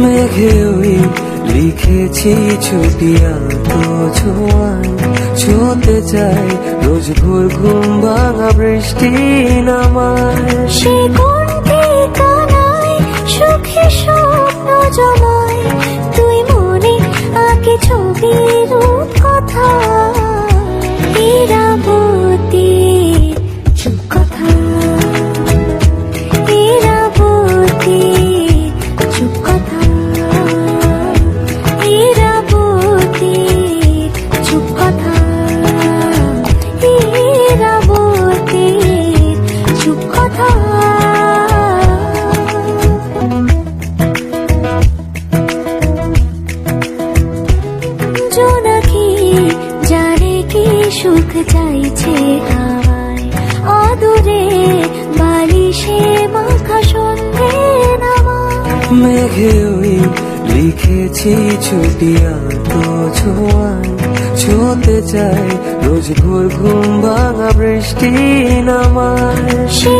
মেঘে ওই লিখেছি ছুটিয়া তো ছোঁয়ায় ছুঁতে চাই রোজ ভোর ঘুম ভাঙা বৃষ্টি নামায়। সে কোনটি কানায় সুখে স্বপ্ন জমায়, তুই মনে আঁকে ছবির কথা। ইরাবতী চুপ কথা, ইরাবতী চুপ কথা, ইরাবতী চুপ কথা, ইরাবতী চুপ কথা। জোনাকি জানে কি সুখ চাইছে হাওয়ায়, অদূরে বালিশে মাখা সন্ধে নামা। মেঘে ওই লিখেছি ছুটিয়া তো ছোঁয়ায় ছুঁতে চাই রোজ ভোর ঘুম ভাঙা বৃষ্টি নামায়। সে